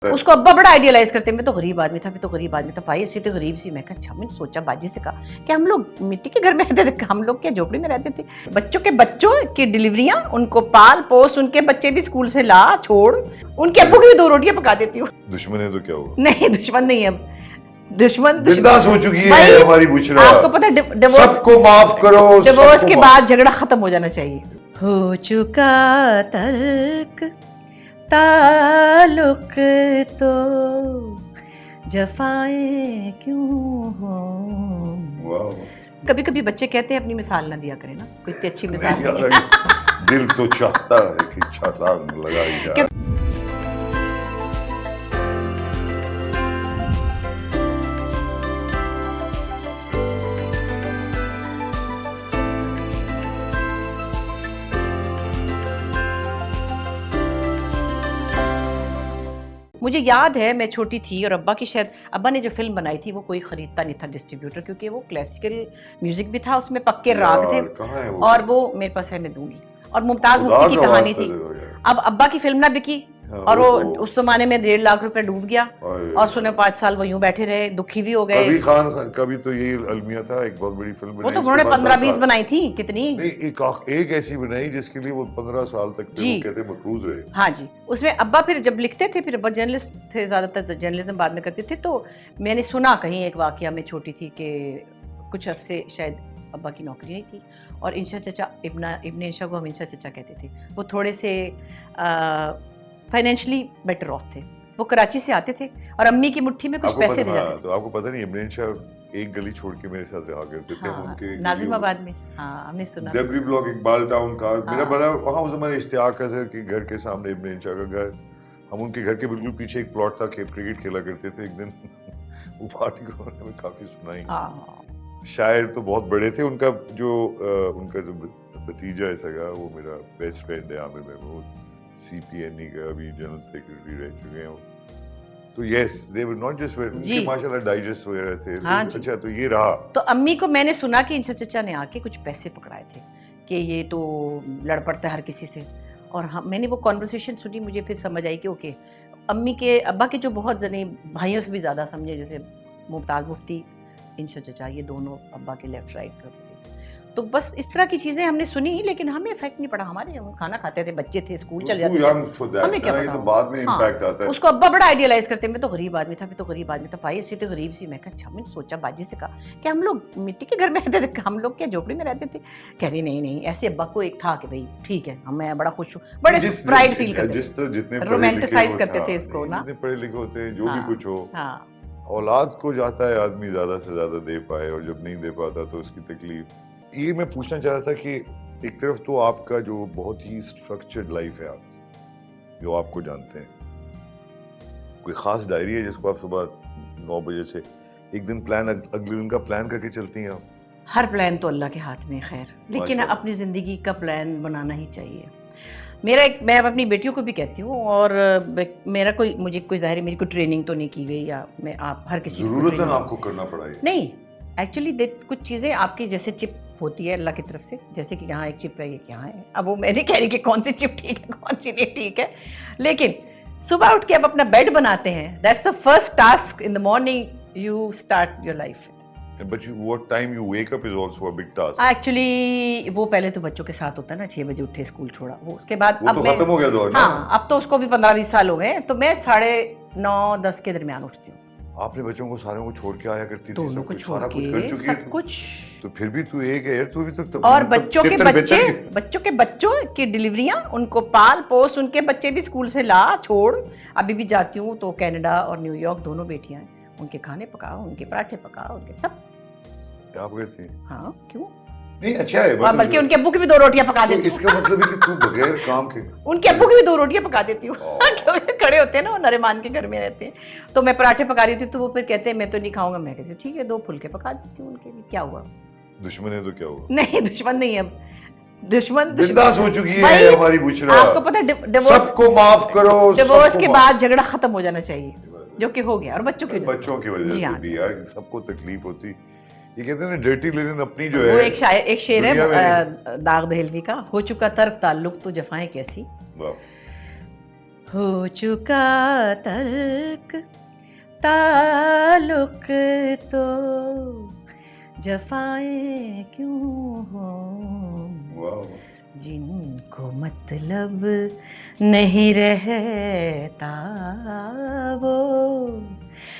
اس کو ابا بڑا آئیڈیالائز کرتے ہیں، میں تو غریب آدمی تھا، میں تو غریب آدمی تھا، بھائی ایسے تو غریب سی. میں کہا اچھا. میں نے سوچا باجی سے کہا کہ ہم لوگ مٹی کے گھر میں رہتے تھے، ہم لوگ کیا جھوپڑی میں رہتے تھے. بچوں کے بچوں کی ڈلیوریاں، ان کو پال پوس، ان کے بچے بھی اسکول سے لا چھوڑ، ان کے ابو کی بھی 2 روٹیاں پکا دیتی ہوں. دشمن ہے تو کیا ہوا؟ نہیں دشمن نہیں ہے، اب دشمن بنداس ہو چکی ہے ہماری بچڑا. آپ کو پتا ڈیورس، سب کو معاف کرو. ڈیورس کے بعد جھگڑا ختم ہو جانا چاہیے. ہو چکا ترک تعلق تو جفائیں کیوں ہوں. کبھی کبھی بچے کہتے ہیں اپنی مثال نہ دیا کریں نا، کوئی اتنی اچھی مثال نہیں ہے. دل تو چاہتا ہے کہ چھلانگ لگائی جائے. مجھے یاد ہے میں چھوٹی تھی اور ابا کی شاید ابا نے جو فلم بنائی تھی وہ کوئی خریدتا نہیں تھا ڈسٹریبیوٹر، کیونکہ وہ کلاسیکل میوزک بھی تھا، اس میں پکے راگ تھے، اور وہ میرے پاس ہے میں دوں گی. اور ممتاز مفتی کی کہانی تھی. اب ابا کی فلم نہ بکی اور وہ اس زمانے میں 1.5 لاکھ روپے ڈوب گیا، اور سنے 5 سال وہ یوں بیٹھے رہے، دکھی بھی ہو گئے. کبھی خان کبھی تو یہی المیہ تھا، ایک بہت بڑی فلم وہ تو انہوں نے 15-20 بنائی تھی. کتنی ایک ایسی بنائی جس کے لیے وہ 15 سال تک کہتے مقروض رہے. ہاں جی. اس میں ابا پھر جب لکھتے تھے، پھر ابا جرنلسٹ تھے، زیادہ تر جرنلزم بعد میں کرتے تھے، تو میں نے سنا کہیں ایک واقعہ میں چھوٹی تھی کہ کچھ عرصے شاید ابا کی نوکری نہیں تھی، اور انشا چچا ابن انشا کو ہم انشا چچا کہتے تھے، وہ تھوڑے سے فائنینشلی بیٹر آف تھے. وہ کراچی سے آتے تھے اور امی کی مٹھی میں کچھ پیسے دے جاتے تھے. تو آپ کو پتہ نہیں ابن انشا ایک گلی چھوڑ کے میرے ساتھ رہا کرتے تھے. ان کے ناظم آباد میں. ہاں ہم نے سنا. ڈبری بلاک اقبال ٹاؤن کا میرا بڑا وہاں اس زمانے اشتیاق اظہر کے گھر کے سامنے ابن انشا کا گھر. ہم ان کے گھر کے بالکل پیچھے ایک پلاٹ تھا، کرکٹ کھیلا کرتے تھے. ایک دن وہ پارٹی کو میں کافی سنائی. شاعر تو بہت بڑے تھے. ان کا جو بھتیجا ہے سگا، وہ میرا بیسٹ فرینڈ ہے عامر محمود، سی پی این ای کا ابھی جنرل سیکرٹری رہ چکے ہیں. تو یس دے ور ناٹ جسٹ ماشاءاللہ ڈائجسٹ وغیرہ تھے. اچھا تو یہ رہا. تو امی کو میں نے سنا کہ انشا چچا نے آ کے کچھ پیسے پکڑائے تھے کہ یہ تو لڑ پڑتا ہے ہر کسی سے. اور میں نے وہ کانورسیشن سنی، مجھے پھر سمجھ آئی کہ اوکے امی کے ابا کے جو بہت زنے بھائیوں سے بھی زیادہ سمجھے، جیسے ممتاز مفتی، انشا چچا، یہ دونوں ابا کے لیفٹ رائٹ ہوتے تھے. تو بس اس طرح کی چیزیں ہم نے سنی، لیکن ہمیں افیکٹ نہیں پڑا. ہمارے ہم کھانا کھاتے تھے، بچے تھے، اسکول چل جاتے تھے، ہمیں کیا پتا. بعد میں امپیکٹ آتا ہے. اس کو ابا بڑا آئیڈیالائز کرتے ہیں، میں تو غریب آدمی تھا، میں تو غریب آدمی تھا، بھائی ایسے تو غریب سی. میں کہا اچھا. میں نے سوچا باجی سے کہا کہ ہم لوگ مٹی کے گھر میں رہتے تھے، ہم لوگ کیا جھوپڑی میں رہتے تھے. کہتے نہیں ایسے ابا کو ایک تھا کہ بھائی ٹھیک ہے، میں بڑا خوش ہوں، بڑے پرائڈ فیل کرتے تھے، رومانٹیسائز کرتے تھے اس کو نا. جتنے پڑھے لکھے ہوتے ہیں، جو بھی کچھ ہو، اولاد کو جاتا ہے آدمی زیادہ سے زیادہ دے پائے، اور جب نہیں دے پاتا تو اس کی تکلیف. یہ میں پوچھنا چاہ رہا تھا کہ ایک طرف تو آپ کا جو بہت ہی اسٹرکچرڈ لائف ہے، آپ جو آپ کو جانتے ہیں، کوئی خاص ڈائری ہے جس کو آپ صبح 9 بجے سے ایک دن پلان، اگلے دن کا پلان کر کے چلتی ہیں آپ؟ ہر پلان تو اللہ کے ہاتھ میں خیر، لیکن اپنی زندگی کا پلان بنانا ہی چاہیے. میں اپنی بیٹیوں کو بھی کہتی ہوں، اور مجھے کوئی ظاہر میری کوئی ٹریننگ تو نہیں کی گئی، یا میں آپ ہر کسی ضرورتاً آپ کو کرنا پڑا ہے. نہیں ایکچولی کچھ چیزیں آپ کی جیسے چپ ہوتی ہے اللہ کی طرف سے، جیسے کہ یہاں ایک چپ ہے، یہ یہاں ہے. اب وہ میں نہیں کہہ رہی کہ کون سی چپ ٹھیک ہے کون سی نہیں ٹھیک ہے، لیکن صبح اٹھ کے اب اپنا بیڈ بناتے ہیں. That's the first task in the morning you start your life. But what time you wake up is also a big task. Actually وہ پہلے تو بچوں کے ساتھ ہوتا ہے نا، 6 بجے اٹھے اسکول چھوڑا، وہ اس کے بعد اب ختم ہو گیا دور. ہاں اب تو اس کو بھی 15-20 سال ہو گئے، تو میں 9:30-10 کے درمیان اٹھتی ہوں. آپ نے بچوں کو ساروں کو چھوڑ کے آیا کرتی تھی، دونوں کو چھوڑ کے سب کچھ. تو پھر بھی تو ایک ہے یار، تو بھی تو. اور بچوں کے بچوں کی ڈلیوریاں، ان کو پال پوس، ان کے بچے بھی اسکول سے لا چھوڑ. ابھی بھی جاتی ہوں تو کینیڈا اور نیو یارک دونوں بیٹیاں ہیں، ان کے کھانے پکاؤ، ان کے پراٹھے پکاؤ، ان کے سب. آپ کرتی ہیں؟ ہاں کیوں نہیں، اچھا ہے. بلکہ ان کے ابو کی بھی 2 روٹیاں پکا دیتی ہوں. اس کا مطلب ہے کہ تو بغیر کام کے ان کے ابو کی بھی 2 روٹیاں پکا دیتی ہوں. کھڑے ہوتے ہیں نا، وہ نریمان کے گھر میں رہتے ہیں، تو میں پراٹھے پکا رہی تھی تو وہ پھر کہتے ہیں میں تو نہیں کھاؤں گا. میں کہتی ہوں ٹھیک ہے 2 پھلکے پکا دیتی ہوں ان کے بھی، کیا ہوا. دشمن ہے تو کیا ہوا. نہیں دشمن نہیں ہے، دشمن بنداس ہو چکی ہے ہماری بچڑا. آپ کو پتا ڈیورس، سب کو معاف کرو. ڈیورس کے بعد جھگڑا ختم ہو جانا چاہیے، جو کہ ہو گیا. اور بچوں کی وجہ سے بھی یار سب کو تکلیف ہوتی. یہ کہتے ہیں ڈرٹی لینن اپنی جو ہے. وہ ایک شعر ہے داغ دہلوی کا، ہو چکا ترک تعلق تو جفائیں کیسی. ہو چکا ترک تعلق تو جفائیں کیوں ہوں، جن کو مطلب نہیں رہتا وہ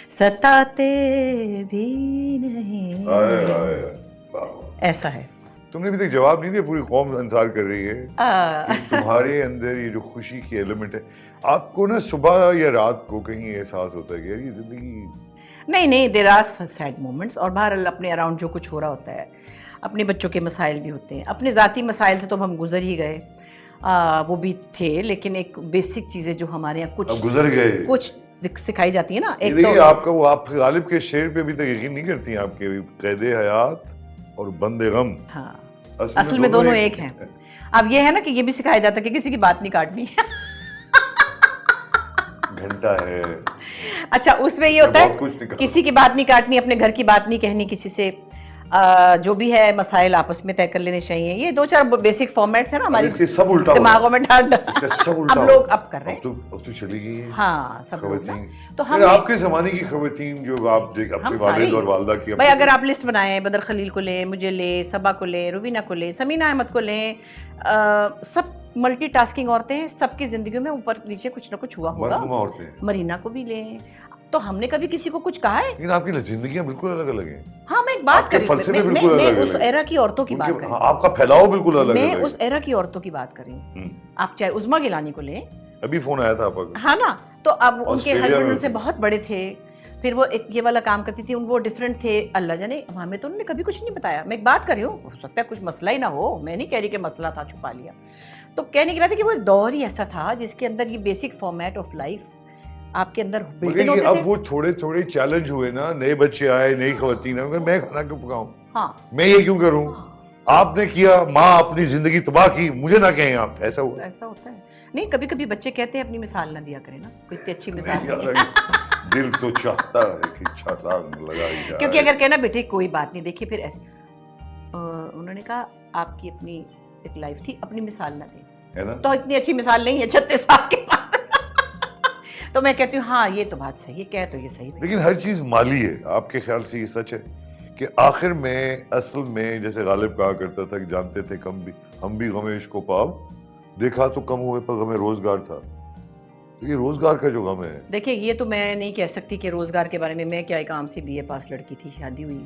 ستاتے بھی نہیں. ایسا ہے. تم نے ابھی تک جواب نہیں دیا، پوری قوم انتظار کر رہی ہے کہ تمہارے اندر یہ جو خوشی کی ایلیمنٹ ہے، آپ کو نا صبح یا رات کو کہیں احساس ہوتا ہے کہ یار یہ زندگی؟ نہیں، دیر آر سیڈ مومنٹس، اور بہرحال اپنے اراؤنڈ جو کچھ ہو رہا ہوتا ہے، اپنے بچوں کے مسائل بھی ہوتے ہیں، اپنے ذاتی مسائل سے تو ہم گزر ہی گئے، وہ بھی تھے، لیکن ایک بیسک چیزیں جو ہمارے یہاں کچھ گزر گئے، کچھ سکھائی جاتی ہیں نا. ایک دیکھیے تو آپ کا وہ، آپ غالب کے شعر پہ ابھی تک یقین نہیں کرتی ہیں، آپ کے قید حیات اور بند غم ہاں اصل میں دونوں ایک ہیں. اب یہ ہے نا کہ یہ بھی سکھایا جاتا ہے کہ کسی کی بات نہیں کاٹنی. گھنٹہ ہے. اچھا اس میں یہ ہوتا ہے کسی کی بات نہیں کاٹنی، اپنے گھر کی بات نہیں کہنی کسی سے، جو بھی ہے مسائل آپس میں طے کر لینے چاہیے. یہ 2-4 بیسک فارمیٹس ہیں نا ہماری دماغوں میں ڈال ہم لوگ اب کر رہے ہیں. اب تو چلی گئی ہاں سب خواتین. تو ہم آپ کے زمانے کی خواتین جو آپ اپنے والد اور والدہ کی، بھائی اگر آپ لسٹ بنائیں، بدر خلیل کو لیں، مجھے لیں، صبا کو لیں، روبینہ کو لیں، سمینہ احمد کو لیں، سب ملٹی ٹاسکنگ عورتیں ہیں، سب کی زندگیوں میں اوپر نیچے کچھ نہ کچھ ہوا ہوگا. مرینا کو بھی لیں. تو ہم نے کبھی کسی کو کچھ کہا ہے؟ لیکن آپ کی زندگیاں بالکل الگ الگ ہیں. ہاں میں ایک بات کر رہی ہوں، میں اس ایرا کی عورتوں کی بات کر رہی ہوں. آپ کا پھیلاؤ بالکل الگ ہے. میں اس ایرا کی عورتوں کی بات کر رہی ہوں. آپ چاہے عظمیٰ گیلانی کو لیں، ابھی فون آیا تھا آپ کا، ہاں نا، تو اب ان کے ہسبینڈ ان سے بہت بڑے تھے، پھر وہ ایک یہ والا کام کرتی تھی، وہ ڈفرینٹ تھے، اللہ جانے ہمیں تو انہوں نے کبھی کچھ نہیں بتایا. میں ایک بات کر رہی ہوں، ہو سکتا ہے کچھ مسئلہ ہی نہ ہو، میں نہیں کہہ رہی کہ مسئلہ تھا چھپا لیا. تو کہنے کی بات ہے کہ وہ ایک دور ہی ایسا تھا جس کے اندر یہ بیسک فارمیٹ آف لائف آپ کے اندر بلٹ ہوتے تھے. اب وہ تھوڑے تھوڑے چیلنج ہوئے نا، نئے بچے آئے، نئی خواتین آئے، میں کھانا کیوں پکاؤں، ہاں میں یہ کیوں کروں، آپ نے کیا، ماں اپنی زندگی تباہ کی، مجھے نہ کہیں آپ. ایسا ہوا، ایسا ہوتا ہے. نہیں کبھی کبھی بچے کہتے ہیں اپنی مثال نہ دیا کریں نا، کوئی اتنی اچھی مثال نہیں. دل تو چاہتا ہے کہ چھلانگ لگائی جائے. کیونکہ اگر کہنا بیٹے کوئی بات نہیں، دیکھیے پھر ایسے انہوں نے کہا آپ کی اپنی ایک لائف تھی، اپنی مثال نہ دیں، تو اتنی اچھی مثال نہیں ہے 36 سال کے بعد. تو میں کہتی ہوں ہاں یہ تو بات صحیح ہے، کہہ تو یہ صحیح. لیکن ہر چیز مالی ہے. آپ کے خیال سے یہ سچ ہے کہ آخر میں اصل میں جیسے غالب کہا کرتا تھا کہ جانتے تھے ہم بھی غم عشق و پاب، دیکھا تو کم ہوئے پر غم روزگار تھا. تو یہ روزگار کا جو غم ہے، دیکھیں یہ تو میں نہیں کہہ سکتی کہ روزگار کے بارے میں کیا ایک عام سی BA پاس لڑکی تھی، شادی ہوئی،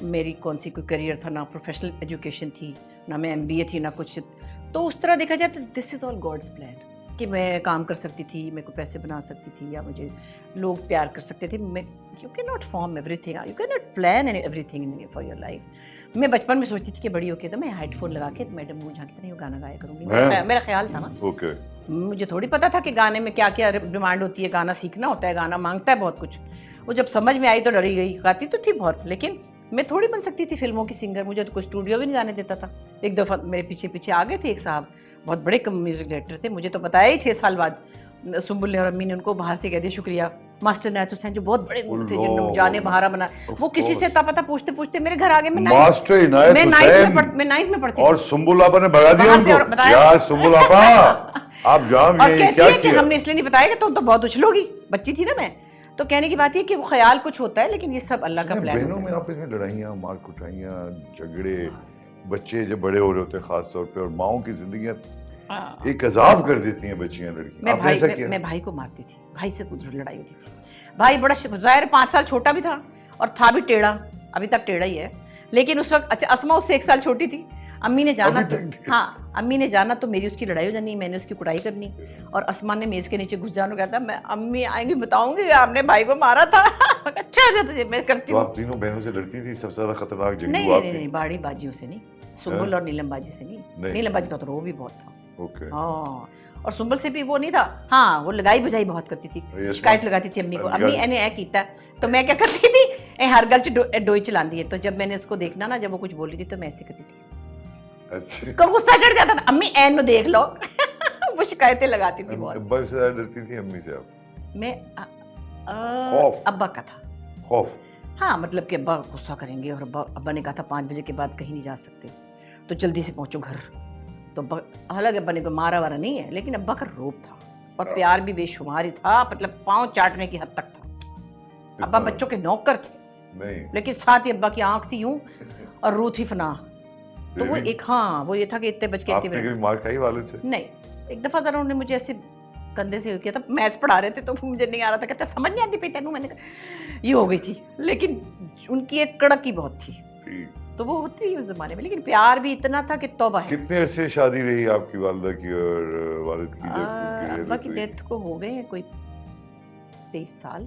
میری کون سی کوئی کریئر تھا، نہ پروفیشنل ایجوکیشن تھی، نہ میں MBA تھی، نہ کچھ. تو اس طرح دیکھا جائے تو دس از آل گاڈس پلان کہ میں کام کر سکتی تھی، میں کو پیسے بنا سکتی تھی، یا مجھے لوگ پیار کر سکتے تھے. You can not form every thing, you can not plan every thing for your life. میں بچپن میں سوچتی تھی کہ بڑی ہو کے تو میں ہیڈ فون لگا کے میڈم منہ جھانکتے نہیں گانا گایا کروں گی. میرا خیال تھا نا، مجھے تھوڑی پتا تھا کہ گانے میں کیا کیا ڈیمانڈ ہوتی ہے، گانا سیکھنا ہوتا ہے، گانا مانگتا ہے بہت کچھ. وہ جب سمجھ میں آئی تو ڈری گئی. گاتی تو تھی بہت، لیکن میں تھوڑی بن سکتی تھی فلموں کی سنگر. مجھے تو کوئی اسٹوڈیو بھی نہیں جانے دیتا تھا. ایک دفعہ میرے پیچھے آ گئے تھے ایک صاحب، بہت بڑے میوزک ڈائریکٹر تھے، مجھے تو بتایا ہی 6 سال بعد سنبل نے اور امی نے ان کو باہر سے کہہ دیا شکریہ. ماسٹر نیت حسین جو بہت بڑے تھے، جن نے جانے بہارا بنا، وہ کسی سے پتہ پوچھتے پوچھتے میرے گھر آ گئے. ماسٹر عنایت میں 9th میں پڑھتی اور سنبل آپا نے بھگا دیا ان کو. یار سنبل آپا آپ جام اور کہتی ہے کہ ہم نے اس لیے نہیں بتایا کہ تم تو بہت اچھلو گی، بچی تھی نا میں. تو کہنے کی بات یہ کہ وہ خیال کچھ ہوتا ہے، لیکن یہ سب اللہ کا پلان. بہنوں میں آپس میں لڑائیاں، مار کٹائیاں، جھگڑے، بچے جب بڑے ہو رہے ہوتے ہیں خاص طور پہ، اور ماؤں کی زندگیاں ایک عذاب کر دیتی ہیں بچیاں لڑکیاں. میں بھائی کو مارتی تھی، بھائی سے لڑائی ہوتی تھی. بھائی بڑا ظاہر 5 سال چھوٹا بھی تھا اور تھا بھی ٹیڑھا، ابھی تک ٹیڑھا ہی ہے. لیکن اس وقت اچھا اسما اس سے 1 سال چھوٹی تھی. امی نے جانا تو ہاں امی نے جانا تو میری اس کی لڑائی ہو جانی، میں نے اس کی کٹائی کرنی، اور اسما نے میز کے نیچے گھس جانا. کہتا میں امی آئیں گی بتاؤں گی آپ نے بھائی کو مارا تھا. اچھا تجھے میں کرتی ہوں. آپ تینوں بہنوں سے لڑتی تھی؟ سب سے زیادہ خطرناک جنگجو آپ تھیں؟ نہیں باڑی باجیوں سے نہیں، سنبل اور نیلم باجی سے نہیں. نیلم باجی کا تو رو بھی بہت تھا. ہاں اور سنبل سے بھی وہ نہیں تھا. ہاں وہ لگائی بجائی بہت کرتی تھی، شکایت لگاتی تھی امی کو، امی اینے اے کیتا. تو میں کیا کرتی تھی، ہر گل چ ڈوئی چلاندی ہے. تو جب میں نے اس کو دیکھنا نا، جب وہ کچھ بولی تھی تو میں ایسے کرتی تھی. اس کو غصہ چڑھ جاتا تھا، امی این نو دیکھ لو. وہ شکایتیں لگاتی تھی بہت. ابا سے زیادہ ڈرتی تھی امی سے آپ؟ میں ابا کا تھا خوف. ہاں مطلب کہ ابا غصہ کریں گے، اور ابا نے کہا تھا 5 بجے کے بعد کہیں نہیں جا سکتے، تو جلدی سے پہنچو گھر. تو حالانکہ ابا نے کوئی مارا وارا نہیں ہے، لیکن ابا کا روب تھا اور پیار بھی بے شمار ہی تھا, مطلب پاؤں چاٹنے کی حد تک تھا. ابا بچوں کے نوکر تھے نہیں لیکن ساتھ ہی ابا کی آنکھ تھی یوں اور روح تھی فنا. تو وہ ایک ہاں وہ یہ تھا کہ اتنے بج کے آپ نے کبھی مار کھائی والد سے؟ نہیں, ایک دفعہ ذرا انہوں نے مجھے ایسے کندھے سے کیا تھا, میتھس پڑھا رہے تھے تو مجھے نہیں آ رہا تھا, کہتے سمجھ نہیں آتی پی تینوں, میں نے کہا یہ ہو گئی تھی. لیکن ان کی ایک کڑک ہی بہت تھی تو وہ ہوتی تھی اس زمانے میں, لیکن پیار بھی اتنا تھا کہ توبہ ہے. کتنے عرصے شادی رہی آپ کی والدہ کی اور والد کی؟ ابا کی ڈیتھ کو ہو گئے ہیں کوئی 23 سال.